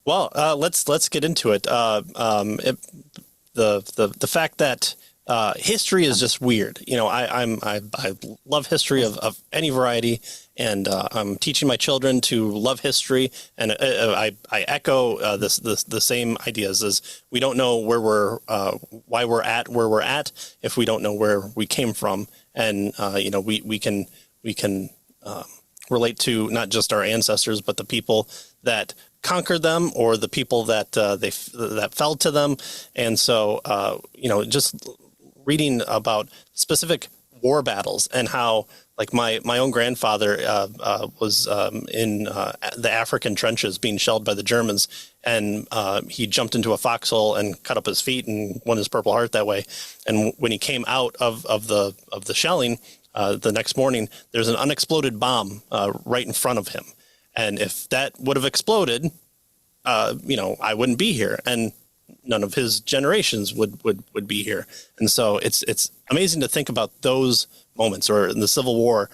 Well, let's get into it. The fact that history is just weird. I love history of any variety, and I'm teaching my children to love history, and I echo the same ideas. As we don't know why we're at where we're at if we don't know where we came from, and we can relate to not just our ancestors but the people that conquered them or the people that that fell to them. And so just reading about specific war battles and how, like, my own grandfather was in the African trenches being shelled by the Germans, and he jumped into a foxhole and cut up his feet and won his Purple Heart that way. And when he came out of the shelling the next morning, there's an unexploded bomb right in front of him. And if that would have exploded, I wouldn't be here, and none of his generations would be here. And so it's amazing to think about those moments. Or in the Civil War,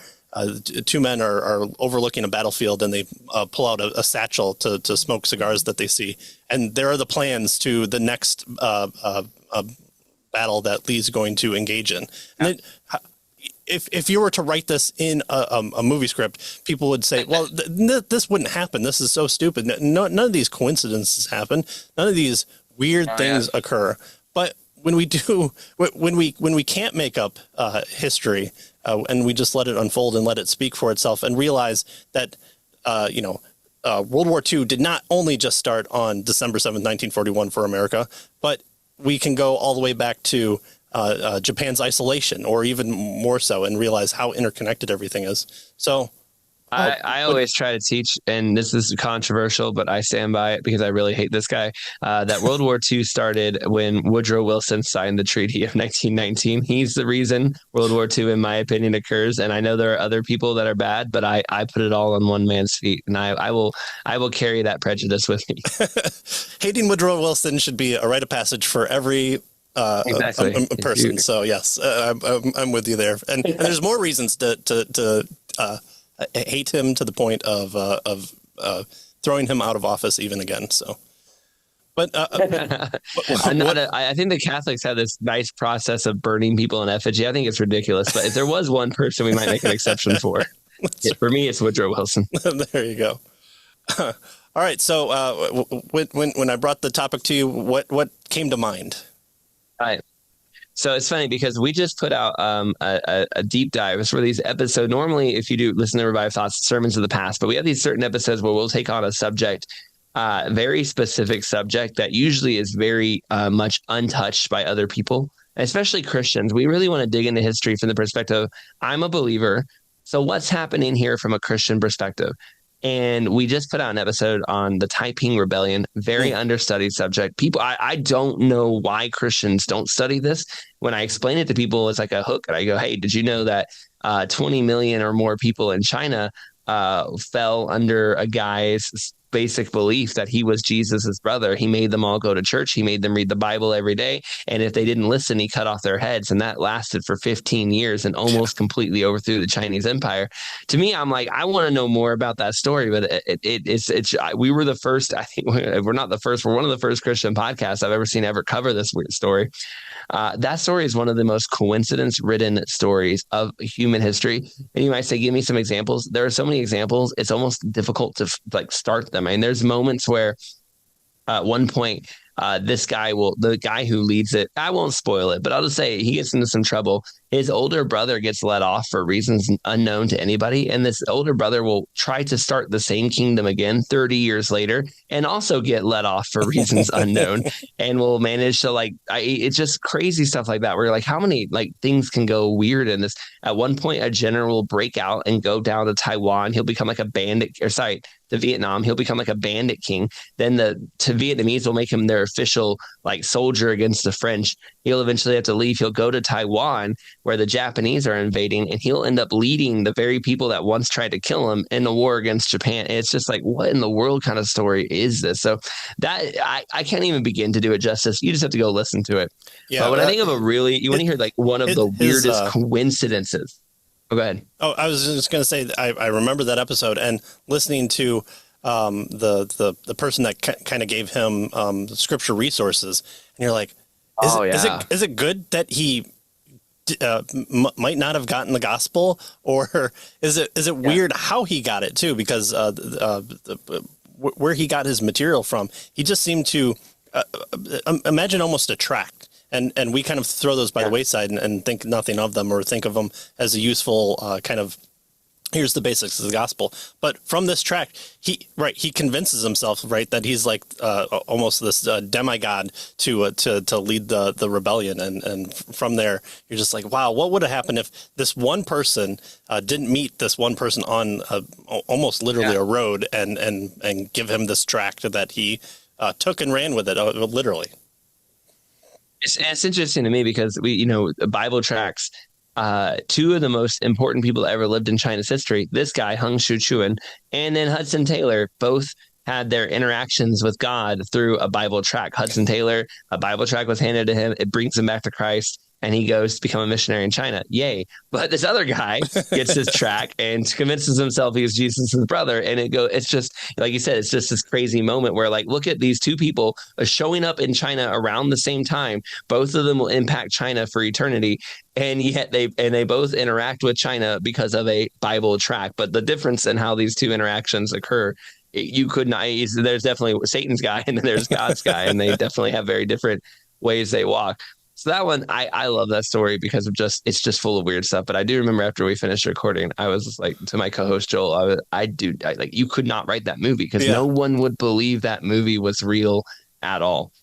two men are overlooking a battlefield, and they pull out a satchel to smoke cigars that they see. And there are the plans to the next battle that Lee's going to engage in. And if you were to write this in a movie script, people would say, well, this wouldn't happen. This is so stupid. None of these coincidences happen. None of these weird things occur. But when we do, when we can't make up history, and we just let it unfold and let it speak for itself, and realize that, World War II did not only just start on December 7th, 1941 for America, but we can go all the way back to Japan's isolation, or even more so, and realize how interconnected everything is. So I always try to teach, and this is controversial, but I stand by it because I really hate this guy, that World War II started when Woodrow Wilson signed the Treaty of 1919. He's the reason World War II, in my opinion, occurs. And I know there are other people that are bad, but I put it all on one man's feet, and I will carry that prejudice with me. Hating Woodrow Wilson should be a rite of passage for every a person. So yes, I'm with you there. And there's more reasons to hate him, to the point of throwing him out of office even again. So, but I think the Catholics have this nice process of burning people in effigy. I think it's ridiculous. But if there was one person we might make an exception for, for me, it's Woodrow Wilson. There you go. All right. So when I brought the topic to you, what came to mind? All right. So it's funny because we just put out a deep dive. It's for these episodes. Normally, if you do listen to Revive Thoughts, sermons of the past, but we have these certain episodes where we'll take on a subject, very specific subject that usually is very much untouched by other people, especially Christians. We really want to dig into history from the perspective, I'm a believer, so what's happening here from a Christian perspective? And we just put out an episode on the Taiping Rebellion, very understudied subject. People, I don't know why Christians don't study this. When I explain it to people, it's like a hook. And I go, hey, did you know that 20 million or more people in China fell under a guy's basic belief that he was Jesus's brother? He made them all go to church. He made them read the Bible every day. And if they didn't listen, he cut off their heads. And that lasted for 15 years and almost completely overthrew the Chinese empire. To me, I'm like, I want to know more about that story. But we were the first, I think we're not the first, we're one of the first Christian podcasts I've ever seen ever cover this weird story. That story is one of the most coincidence-ridden stories of human history. And you might say, give me some examples. There are so many examples, it's almost difficult to start them. I mean, there's moments where at one point, the guy who leads it, I won't spoil it, but I'll just say he gets into some trouble. His older brother gets let off for reasons unknown to anybody. And this older brother will try to start the same kingdom again 30 years later and also get let off for reasons unknown, and will manage to it's just crazy stuff like that. Where you're like, how many things can go weird in this? At one point, a general will break out and go down to Taiwan. He'll become like a bandit, to Vietnam. He'll become like a bandit king. Then the Vietnamese will make him their official soldier against the French. He'll eventually have to leave. He'll go to Taiwan, where the Japanese are invading, and he'll end up leading the very people that once tried to kill him in the war against Japan. And it's just like, what in the world kind of story is this? So that I can't even begin to do it justice. You just have to go listen to it. Yeah, but when I think of you want to hear one of the weirdest coincidences. Oh, go ahead. Oh, I was just going to say, I remember that episode, and listening to the person that kind of gave him scripture resources, and you're like, Oh yeah. is it good that he might not have gotten the gospel, or is it weird how he got it too? Because where he got his material from, he just seemed to imagine almost a tract. And we kind of throw those by the wayside and think nothing of them, or think of them as a useful kind of, here's the basics of the gospel. But from this tract, he convinces himself, right, that he's like almost this demigod to lead the rebellion. And from there, you're just like, wow, what would have happened if this one person didn't meet this one person on almost literally a road and give him this tract that he took and ran with it, literally. It's interesting to me because Bible tracts. Two of the most important people that ever lived in China's history, this guy, Hung Shu-chuan, and then Hudson Taylor, both had their interactions with God through a Bible tract. Hudson Taylor, a Bible tract was handed to him. It brings him back to Christ, and he goes to become a missionary in China. Yay. But this other guy gets his tract and convinces himself he's Jesus' brother. And it's just, like you said, it's just this crazy moment where, like, look at these two people showing up in China around the same time. Both of them will impact China for eternity. And yet they both interact with China because of a Bible tract. But the difference in how these two interactions occur, you could not, there's definitely Satan's guy and then there's God's guy, and they definitely have very different ways they walk. So that one, I love that story because it's just full of weird stuff. But I do remember after we finished recording, I was just like, to my co-host Joel, like, you could not write that movie because no one would believe that movie was real at all.